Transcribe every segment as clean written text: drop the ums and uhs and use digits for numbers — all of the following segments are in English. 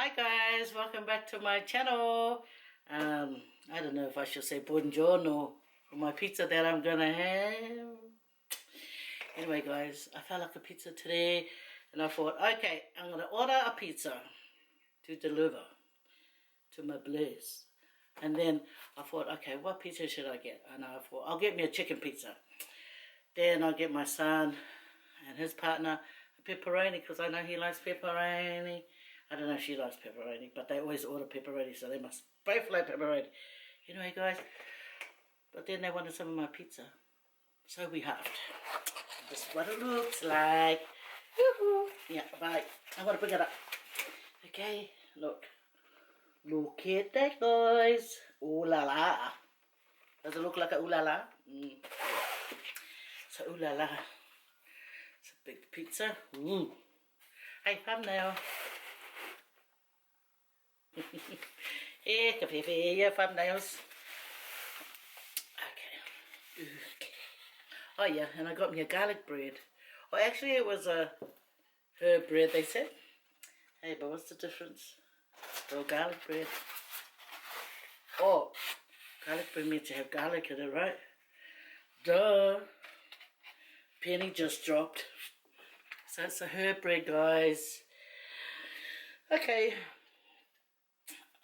Hi guys, welcome back to my channel. I don't know if I should say buongiorno for my pizza that I'm gonna have. Anyway guys, I felt like a pizza today and I thought, okay, I'm gonna order a pizza to deliver to my place. And then I thought, okay, what pizza should I get? And I thought, I'll get me a chicken pizza. Then I'll get my son and his partner a pepperoni because I know he likes pepperoni. I don't know if she likes pepperoni, but they always order pepperoni, so they must both like pepperoni. Anyway, guys, but then they wanted some of my pizza, so we halved. This is what it looks like. Woohoo! Yeah, bye. I'm gonna pick it up. Okay, look. Look at that, guys. Ooh la la. Does it look like a ooh la la? So ooh la la. It's a big pizza. Ooh. Hey, thumbnail. Yeah, yeah, thumbnails. Okay. Oh yeah, and I got me a garlic bread. Oh, actually it was a herb bread, they said. Hey, but what's the difference? Still garlic bread. Oh, garlic bread means you have garlic in it, right? Duh. Penny just dropped. So it's a herb bread, guys. Okay.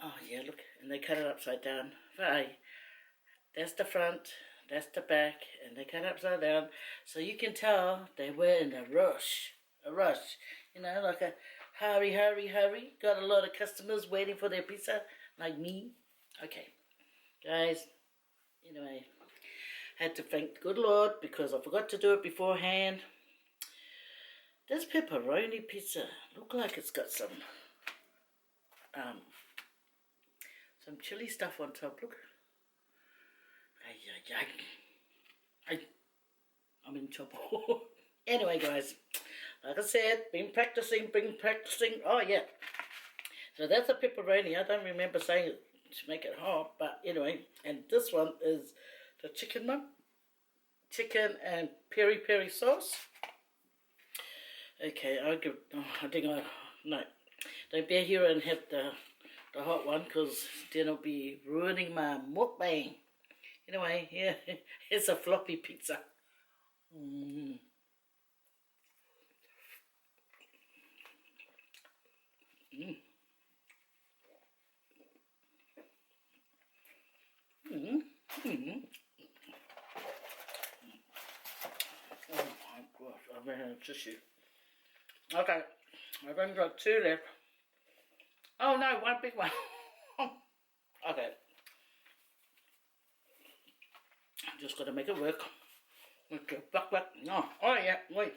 Oh yeah, look, and they cut it upside down. Right. That's the front, that's the back, and they cut it upside down. So you can tell they were in a rush. You know, like a hurry, hurry, hurry. Got a lot of customers waiting for their pizza, like me. Okay, guys, anyway, had to thank the good Lord because I forgot to do it beforehand. This pepperoni pizza look like it's got some chili stuff on top. Look. I'm in trouble. Anyway, guys, like I said, been practicing. Oh, yeah. So that's a pepperoni. I don't remember saying it to make it hot, but anyway. And this one is the chicken one. Chicken and peri sauce. Okay, no. Don't be here and have the hot one because then it'll be ruining my mukbang. Anyway, yeah, it's a floppy pizza. Mm. Mm. Mm. Mm. Oh my gosh, I've been having tissue. Okay, I've only got two left. Oh no, one big one. Okay. Just gotta make it work. Okay, back. No. Oh yeah, wait.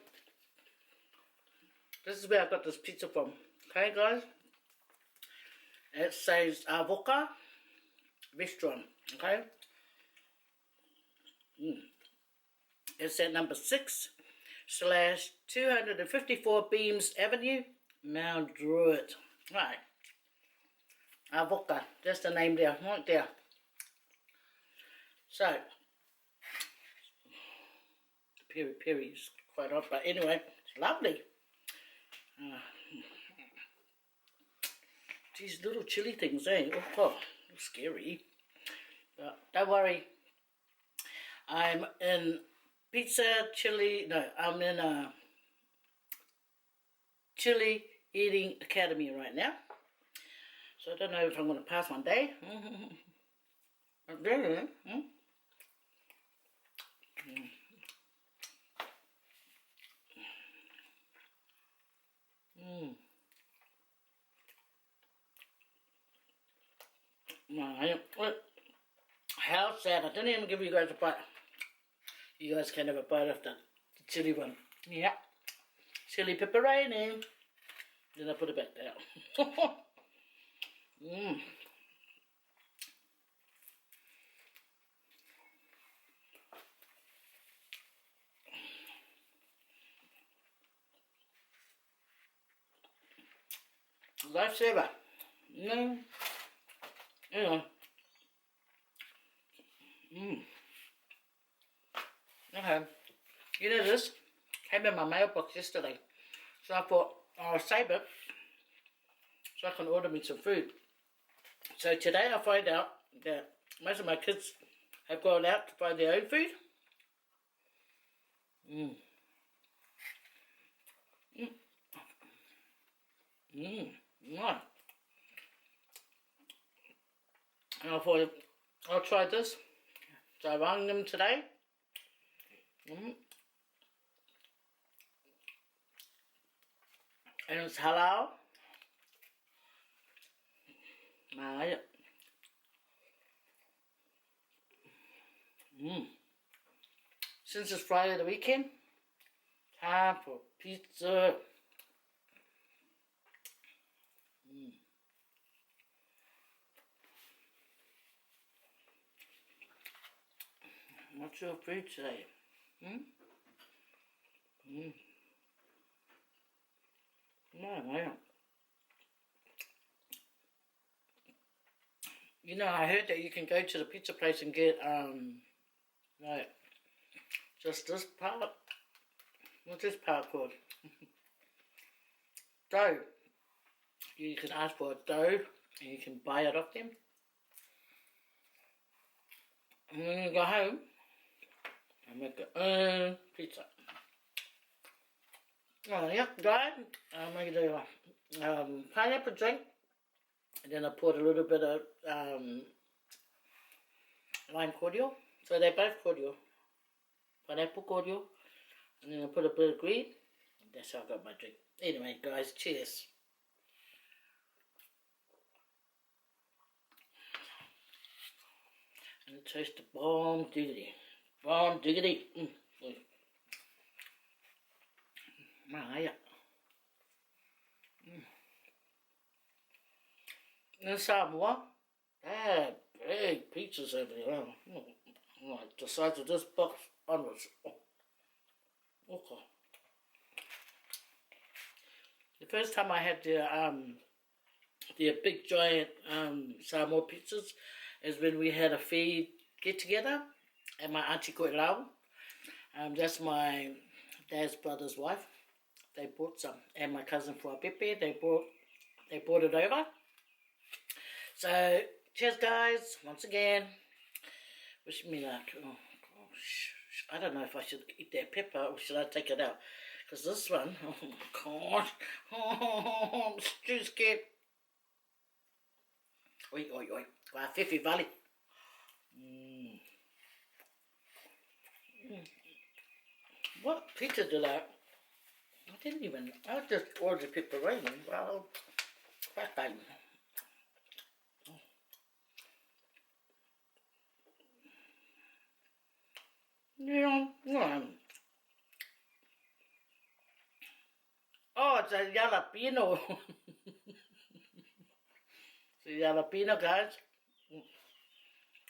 This is where I got this pizza from. Okay, guys. It says AVOCA restaurant. Okay. It's at number 6/254 Beames Avenue, Mount Druitt. Right. AVOCA. That's the name there, right there. So. Peri is quite hot, but anyway, it's lovely. These little chili things, eh? Oh, scary. But don't worry. I'm in I'm in a chili eating academy right now. So I don't know if I'm going to pass one day. How sad. I didn't even give you guys a bite. You guys can have a bite of the chili one. Yeah. Chili pepperoni. Then I put it back down. Lifesaver. No. Anyway. Okay. You know this came in my mailbox yesterday. So I thought I'll save it so I can order me some food. So today I find out that most of my kids have gone out to find their own food. Nice. And I thought I'll try this. So I rang them today. And it's halal. Right. Since it's Friday the weekend, time for pizza. What's your food today? No, man. You know, I heard that you can go to the pizza place and get, like, just this part. What's this part called? Dough. You can ask for a dough and you can buy it off them. And then you go home and make your own pizza. Oh, yeah, guys. I make the pineapple drink. And then I poured a little bit of lime cordial. So they're both cordial. Pineapple cordial. And then I put a bit of green. And that's how I got my drink. Anyway, guys, cheers. And it tastes bomb diggity. Bomb diggity. My. In Samoa, they had big pizzas over there. Like the size of this box onwards. Okay. The first time I had the big giant Samoa pizzas is when we had a feed get together at my auntie Koilau. That's my dad's brother's wife. They bought some, and my cousin Fuapepe, they brought it over. So, cheers guys, once again. Wish me luck. Oh, gosh. I don't know if I should eat that pepper or should I take it out. Because this one, oh my god. Oh, I'm too scared. Oi, oi, oi. Qua Fifi Valley. What pizza did I didn't even, I just ordered pepperoni. Well, that time. Yeah. Oh, it's a jalapeno. It's a jalapeno, guys.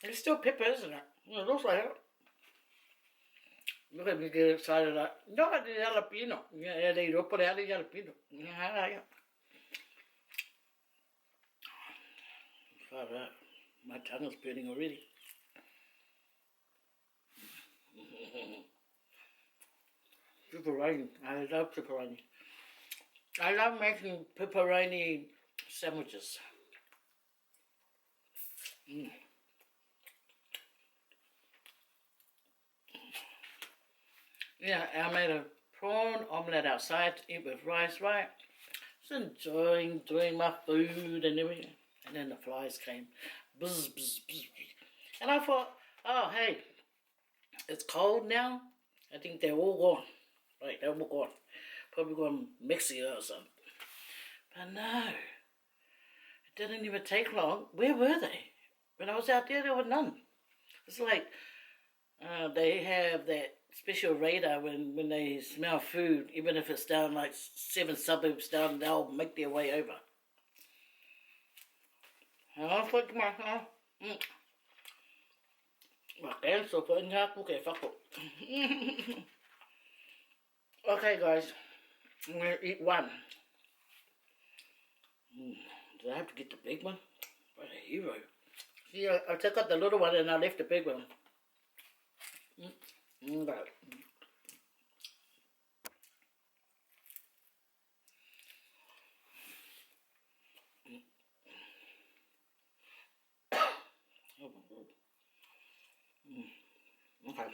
It's still pepper, isn't it? It looks like it. Look at me get excited. Like, no, it's jalapeno. Yeah, they don't put out the jalapeno. Yeah. Fuck that. My tongue is burning already. Pepperoni. I love pepperoni. I love making pepperoni sandwiches. Yeah, I made a prawn omelette outside to eat with rice, right? Just enjoying my food and everything. And then the flies came. Buzz, buzz, buzz, buzz. And I thought, oh, hey, it's cold now. I think they're all gone. Right, they're all gone. Probably gone Mexico or something. But no, it didn't even take long. Where were they? When I was out there were none. It's like they have that special radar when they smell food, even if it's down like 7 suburbs down, they'll make their way over. And I thought to myself, okay guys, I'm going to eat one. Did I have to get the big one? What a hero. See, I took out the little one and I left the big one. Okay.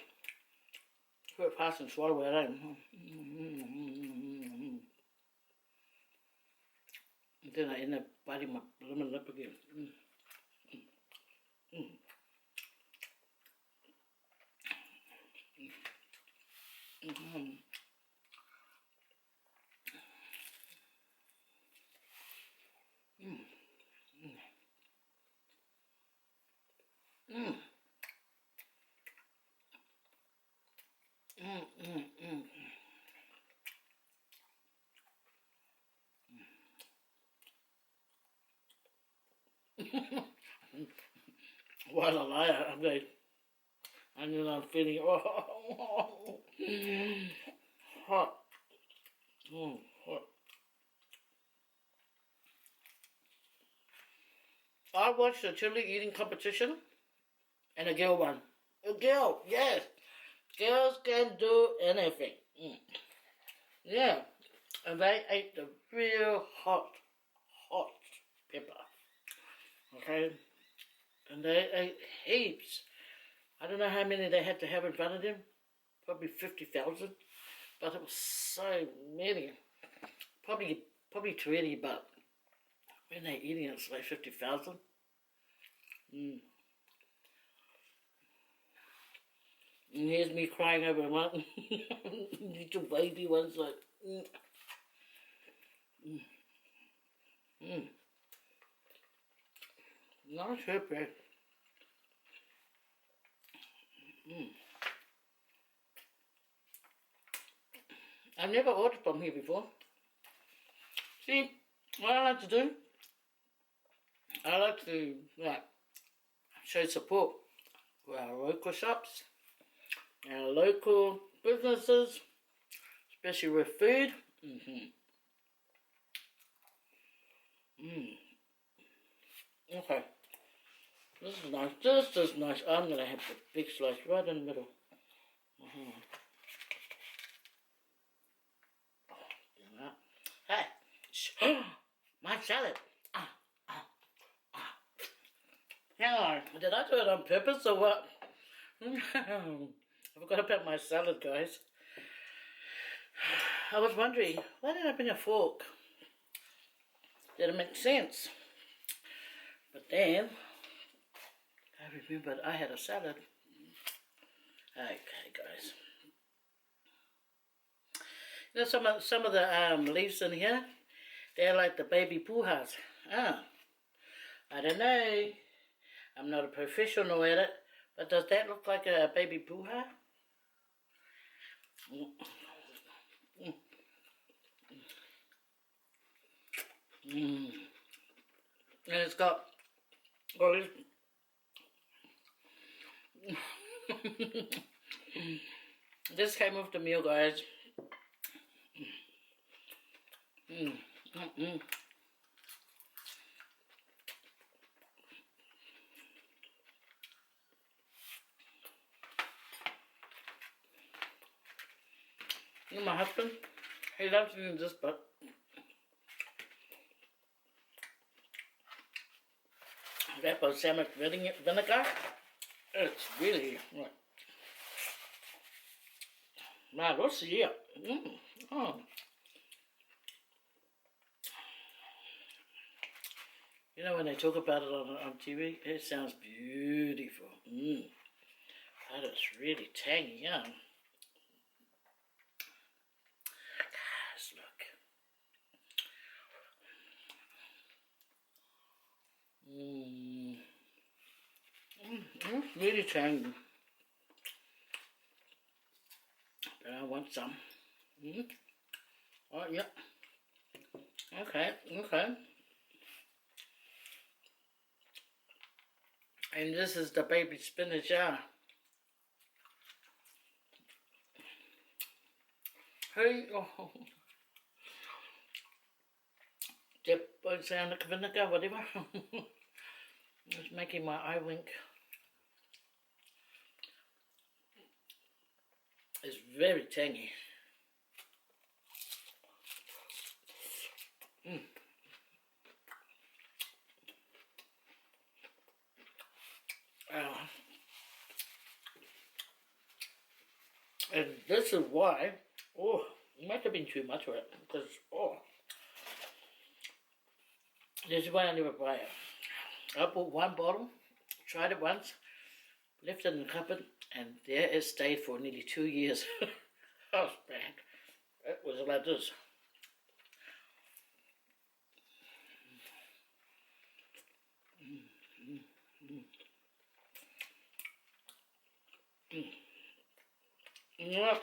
Do it fast and swallow it in. And then I end up biting my lemon lip again. What a liar, I'm like, I knew I'm feeling hot. Hot. I watched a chili eating competition and a girl won. A girl, yes. Girls can do anything. Yeah. And they ate the real hot pepper. Okay? And they ate heaps. I don't know how many they had to have in front of them. Probably 50,000. But it was so many. Probably 20, but when they're eating it, it's like 50,000. And here's me crying over one. Little baby one's like, Not happy. I've never ordered from here before. See, what I like to do, I like to show support for our local shops, our local businesses, especially with food. Okay, this is nice. This is nice. I'm gonna have the big slice right in the middle. Hey, my salad. Hang on, did I do it on purpose or what? I forgot about my salad, guys. I was wondering, why didn't I bring a fork? Did it make sense? But then, I remembered I had a salad. Okay, guys. You know, some of the leaves in here, they're like the baby puhas. I don't know. I'm not a professional at it, but does that look like a baby puha? And it's got all this. This came with the meal, guys. You know, my husband, he loves using this, but that balsamic vinegar, it's really like, wow, what's the year? You know, when they talk about it on TV, it sounds beautiful. But it's really tangy, yeah. Guys, look. It's really tangy. But I want some. Oh, yeah. Okay. And this is the baby spinach, yeah. Hey, dip balsamic vinegar, whatever. It's making my eye wink. It's very tangy. This is why, oh, it might have been too much of it, because, oh, this is why I never buy it. I bought one bottle, tried it once, left it in the cupboard, and there it stayed for nearly 2 years. That was bad. It was like this. Yep.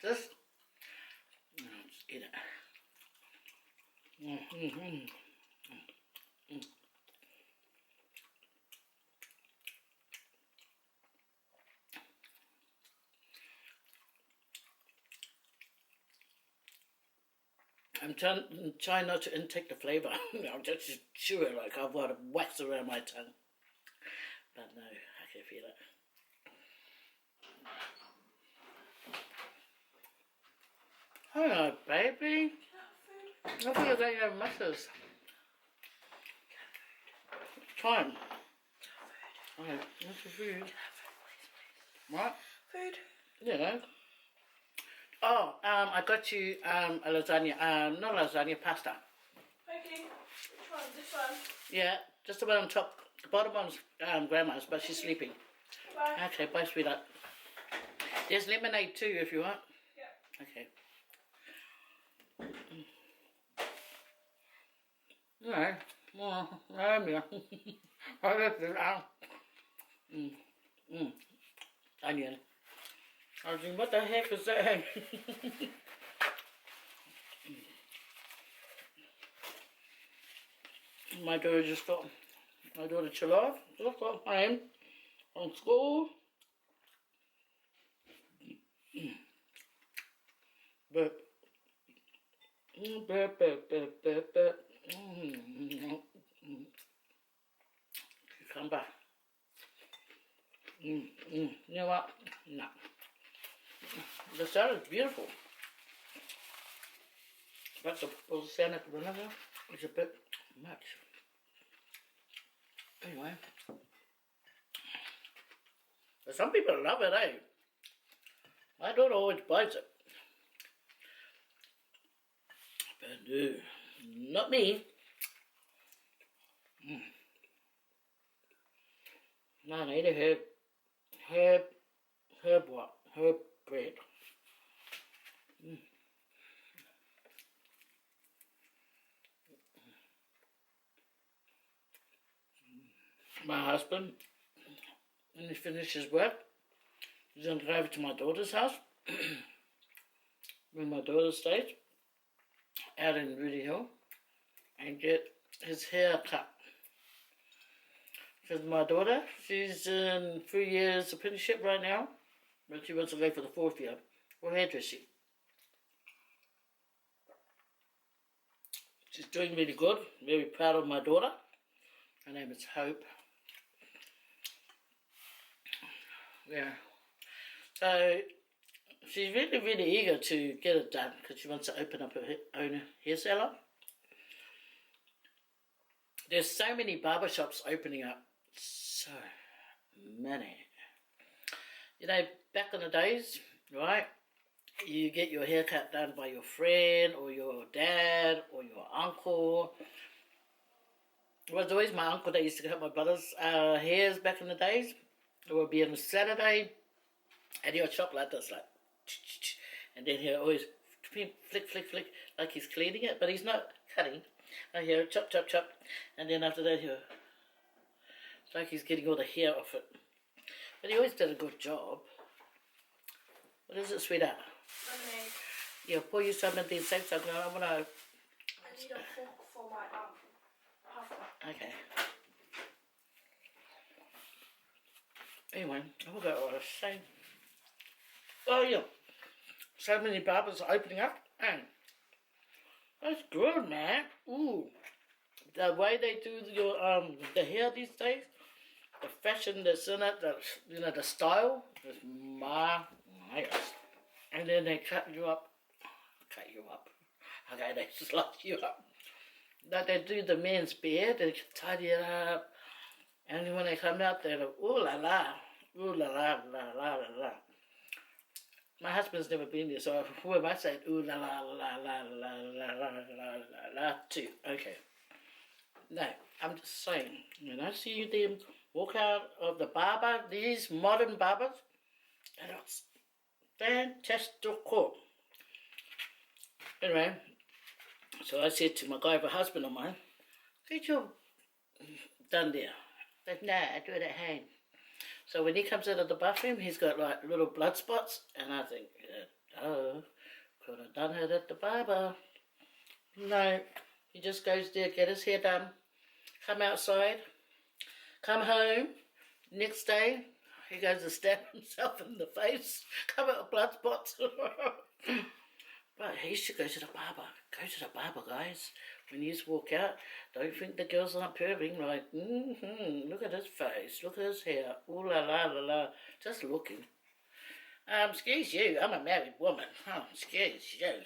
This, let's eat it. I'm trying not to intake the flavour. I'm just chew it like I've got a wax around my tongue. But no, I can feel it. Hello, baby. I think you're going to have muscles. Time. Okay, what's the food? What? Food. Yeah. Oh, I got you a lasagna. Not lasagna, pasta. Okay. Which one? This one? Yeah, just the one on top. The bottom one's grandma's, but she's sleeping. Bye. Okay, bye, sweetheart. There's lemonade too, if you want. Yeah. Okay. No, well, yeah. I left it out. Onion. I was thinking, what the heck is that? My daughter just got, my daughter Talofa just got home from school. But cucumber. You know what? No. The salad is beautiful. But the balsamic vinegar is a bit much. Anyway. But some people love it, eh? My daughter always buys it. But no, not me. No, I need a herb what? Herb bread. My husband, when he finishes work, he's going to go over to my daughter's house, where my daughter stays, out in Rudy Hill, and get his hair cut. Because my daughter, she's in 3 years apprenticeship right now, but she wants to go for the 4th year for hairdressing. She's doing really good, very proud of my daughter. Her name is Hope. Yeah. So she's really, really eager to get it done because she wants to open up her own hair salon. There's so many barber shops opening up. So many. You know, back in the days, right, you get your haircut done by your friend or your dad or your uncle. It was always my uncle that used to cut my brother's hairs back in the days. It would be on a Saturday, and he would chop like this, like, and then he'll always flick, flick, flick, like he's cleaning it, but he's not cutting. I hear chop, chop, chop, and then after that it's like he's getting all the hair off it. But he always did a good job. What is it, sweetheart? Lemonade. Yeah, pour you some of these things. I want to... I need a fork for my pasta. Okay. Anyway, I forgot what I was saying. Oh yeah, so many barbers are opening up, and that's good, man. Ooh, the way they do your the hair these days, the fashion that's in it, the style is marvelous. And then they cut you up. Okay, they slice you up. Like they do the men's beard, they tidy it up. And when they come out, they're like, ooh la la, la la la la la. My husband's never been there, so who am I saying? Ooh la la la la la la la la la to? Okay. No, I'm just saying. When I see them walk out of the barber, these modern barbers, they look fantastical. Anyway, so I said to my guy, a husband of mine, get your done there. But no, I do it at home. So when he comes out of the bathroom, he's got like little blood spots, and I think, oh, could have done it at the barber. No, he just goes there, get his hair done, come outside, come home, next day, he goes to stab himself in the face, come out with blood spots. But he used to go to the barber. Go to the barber, guys. When you walk out, don't think the girls aren't purring like, look at his face, look at his hair, ooh la la la la, just looking. Excuse you, I'm a married woman. Oh, excuse you.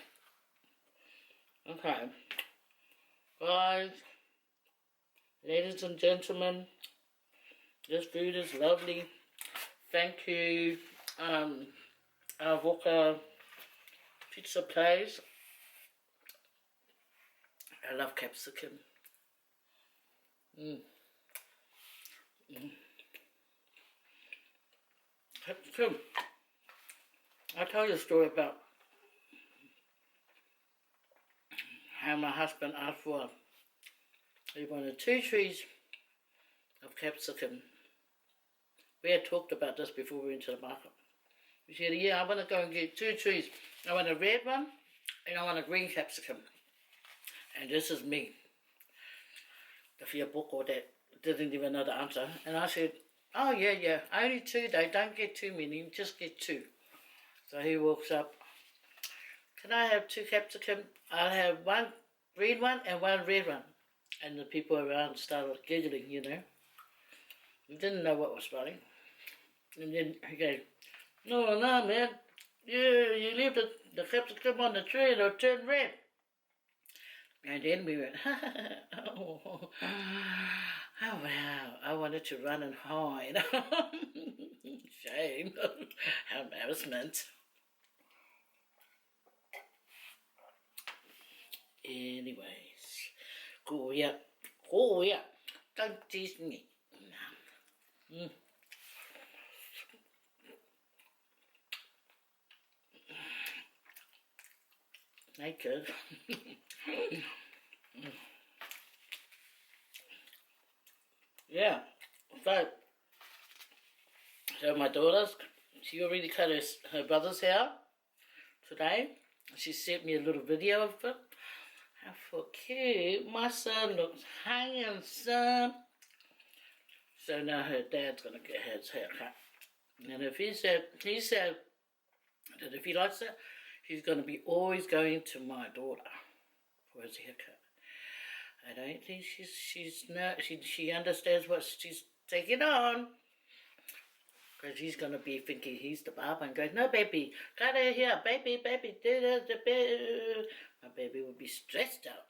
Okay. Guys, ladies and gentlemen, this food is lovely. Thank you, AVOCA pizza place. I love capsicum. Capsicum. I'll tell you a story about how my husband asked for, he wanted 2 trees of capsicum. We had talked about this before we went to the market. He said, yeah, I want to go and get 2 trees. I want a red one and I want a green capsicum. And this is me. The fear book or that didn't even know the answer. And I said, oh yeah, only 2 though, don't get too many, just get 2. So he walks up, can I have 2 capsicum? I'll have 1 green one and 1 red one. And the people around started giggling, you know. We didn't know what was funny. And then he goes, no, man, you leave the capsicum on the tree, it'll turn red. And then we went, oh wow, I wanted to run and hide. Shame, embarrassment. Anyways, go yeah, don't tease me. Naked. Yeah, so my daughter's, she already cut her brother's hair today. She sent me a little video of it. How for cute. My son looks handsome. So now her dad's going to get his hair cut. And if he said that if he likes it, he's going to be always going to my daughter for his haircut. I don't think she understands what she's taking on. Because he's going to be thinking he's the barber and goes, no baby, cut her hair, baby, do this, my baby will be stressed out.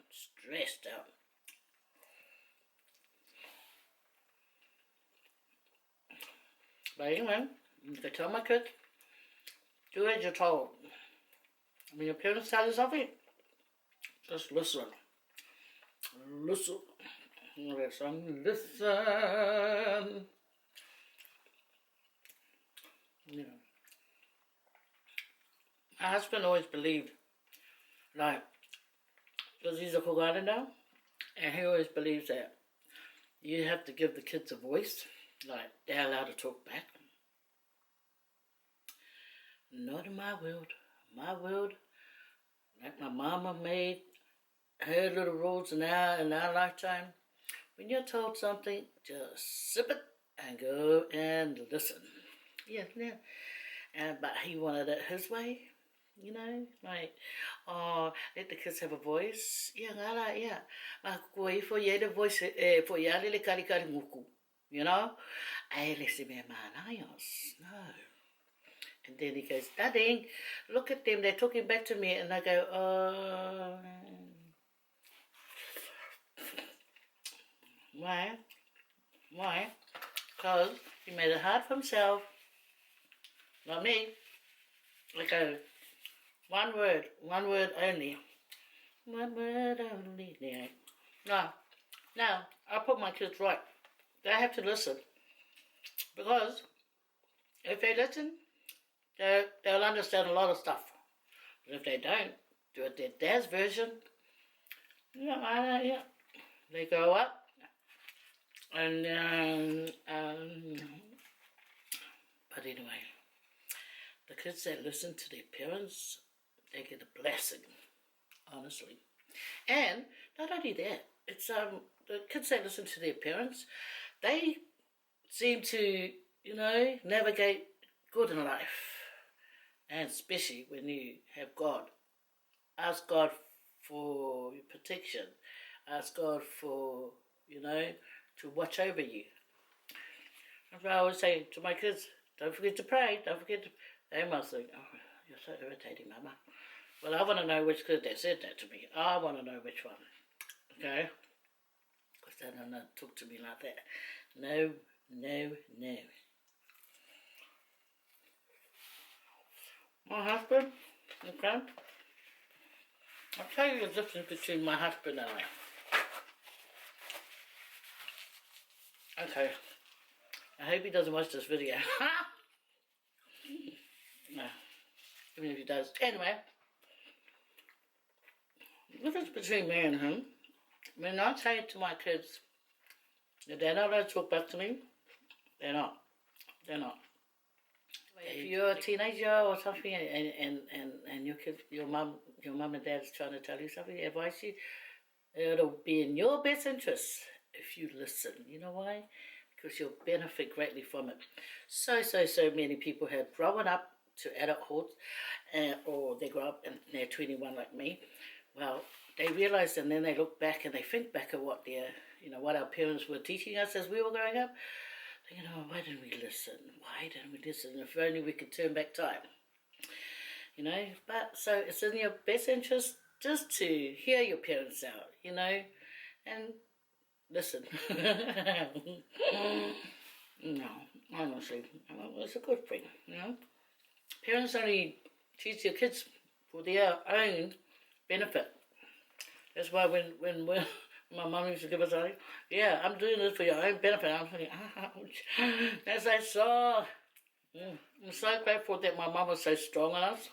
But anyway, you can tell my kids, do as you're told. When your parents tell you something, just listen. Listen. Yeah. My husband always believed, like, because he's a Korean now, and he always believes that you have to give the kids a voice, like they're allowed to talk back. Not in my world. My world, like my mama made her little rules in our lifetime. When you're told something, just sip it and go and listen. Yeah. But he wanted it his way, you know, like, oh, let the kids have a voice. Yeah. Ma koi for ye the voice for ya le kari nguku, you know. Ai le se me manayos. No. And then he goes, Daddy, look at them, they're talking back to me. And I go, oh. Why? Because he made it hard for himself. Not me. I go, one word only. One word only. Yeah. No, I put my kids right. They have to listen. Because if they listen, they'll understand a lot of stuff. But if they don't, do it their dad's version, yeah, they grow up and but anyway, the kids that listen to their parents, they get a blessing, honestly. And not only that, it's the kids that listen to their parents, they seem to, navigate good in life. And especially when you have God. Ask God for protection. Ask God for, to watch over you. That's what I always say to my kids, don't forget to pray, don't forget to... They must think, oh, you're so irritating, Mama. Well, I want to know which kid that said that to me. I want to know which one. Okay? Because they don't talk to me like that. No. My husband, okay? I'll tell you the difference between my husband and I. Okay. I hope he doesn't watch this video. No. Even if he does. Anyway. The difference between me and him, when I say to my kids that they're not allowed to talk back to me, they're not. If you're a teenager or something and your kid, your mum and dad's trying to tell you something, advise you, it'll be in your best interest if you listen. You know why? Because you'll benefit greatly from it. So many people have grown up to adulthood, or they grow up and they're 21 like me. Well, they realize and then they look back and they think back at what their, what our parents were teaching us as we were growing up. Why didn't we listen? If only we could turn back time. But so it's in your best interest just to hear your parents out, and listen. No, honestly, it's a good thing, Parents only teach your kids for their own benefit. That's why when my mum used to give us something, yeah, I'm doing this for your own benefit. I'm thinking, ouch. As I saw, I'm so grateful that my mum was so strong on us,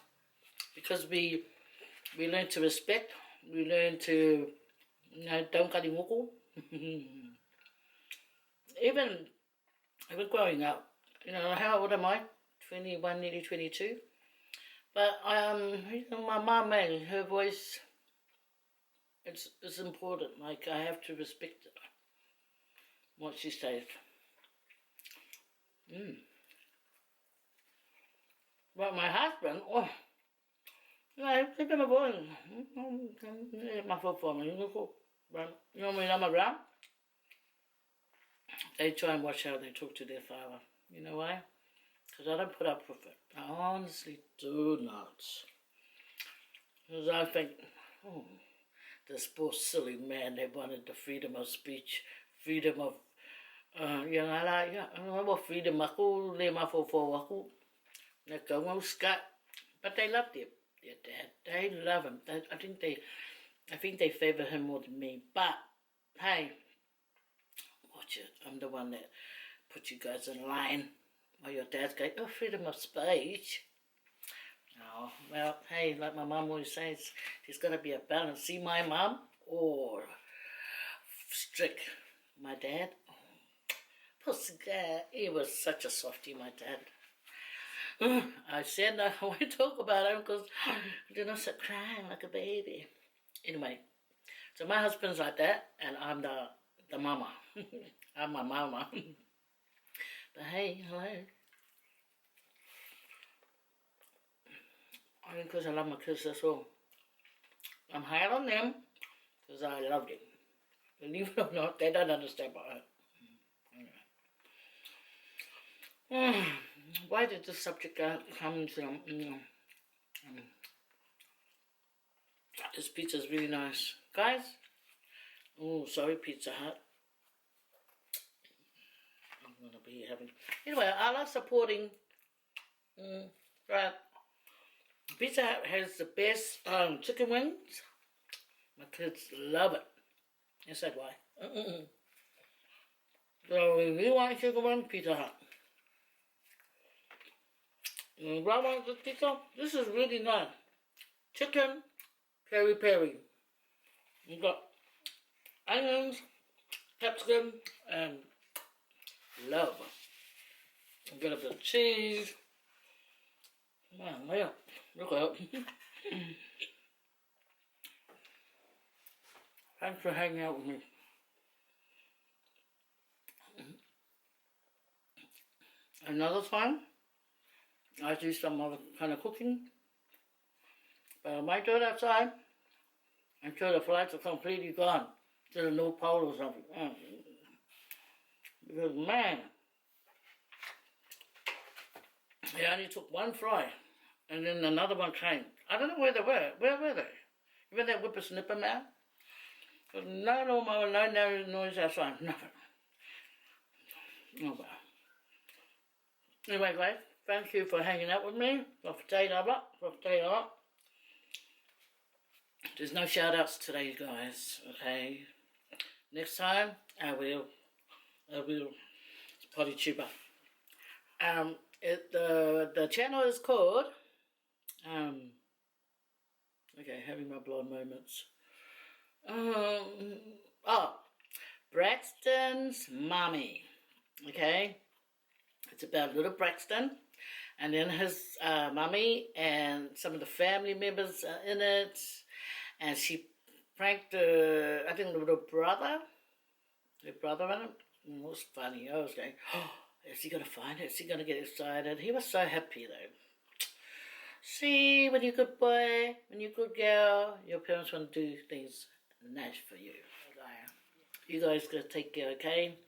because we learned to respect, we learned to, don't kari moko. Even growing up, how old am I? 21, nearly 22. But my mum, man, her voice, it's important. Like, I have to respect it, what she says. But my husband, think of a boy. My family, when I'm around, they try and watch how they talk to their father. You know why? Because I don't put up with it. I honestly do not. Because I think, this poor silly man, they wanted the freedom of speech, freedom of, freedom ako, lema for ako, but they love their dad. They love him. I think they favor him more than me. But hey, watch it. I'm the one that put you guys in line. While your dad's going, freedom of speech. No, well, hey, like my mum always says, there's got to be a balance. See my mum? Or strict. My dad? Pussy guy. He was such a softie, my dad. I said I won't talk about him because I did not start crying like a baby. Anyway, so my husband's like that, and I'm the mama. I'm my mama. But hey, hello. Only because I love my kids, that's all. I'm hard on them because I love them. Believe it or not, they don't understand about it. Why did this subject come to this pizza's really nice. Guys, sorry, Pizza Hut. I'm going to be having... Anyway, I love supporting... right. Pizza Hut has the best chicken wings. My kids love it. Yes, that's why. So if you want chicken wings, Pizza Hut. If I want the pizza, this is really nice. Chicken, peri. You got onions, capsicum, and love. You got a bit of cheese. Man, look at it. Thanks for hanging out with me. Another time, I do some other kind of cooking, but I might do it outside until the flights are completely gone to the North Pole or something. Because man, I only took one fly, and then another one came. I don't know where they were. Where were they? Even that whippersnipper man? No noise outside, nothing. Oh well. Anyway, guys, thank you for hanging out with me. There's no shout-outs today, guys, okay? Next time, I will. It's potty tuber. The channel is called, okay, having my blonde moments. Braxton's Mummy, okay? It's about little Braxton, and then his mummy and some of the family members are in it, and she pranked I think the little brother, in it. It was funny. I was going, oh, is he going to find it? Is he going to get excited? He was so happy though. See, when you're a good boy, when you're a good girl, your parents want to do things nice for you. You guys gotta take care, okay?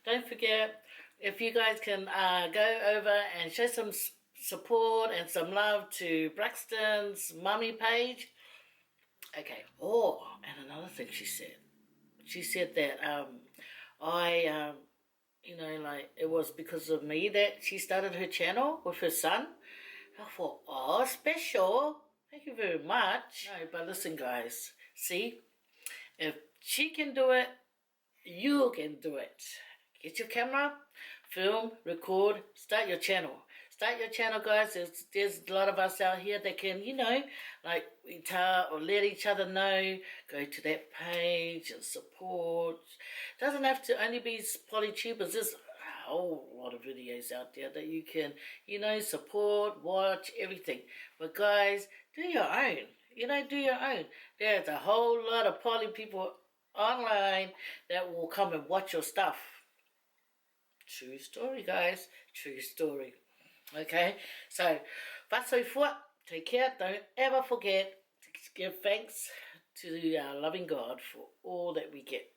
Don't forget, if you guys can go over and show some support and some love to Braxton's mummy page. Okay. Oh, and another thing she said. She said that you know, like it was because of me that she started her channel with her son. I thought, oh, special. Thank you very much. No, but listen, guys. See, if she can do it, you can do it. Get your camera, film, record, start your channel. Start your channel, guys. There's a lot of us out here that can, you know, like we tell or let each other know, go to that page and support. Doesn't have to only be polytubers. There's a whole lot of videos out there that you can, you know, support, watch, everything. But guys, do your own. You know, do your own. There's a whole lot of poly people online that will come and watch your stuff. True story, guys. True story. Okay, so take care. Don't ever forget to give thanks to our loving God for all that we get.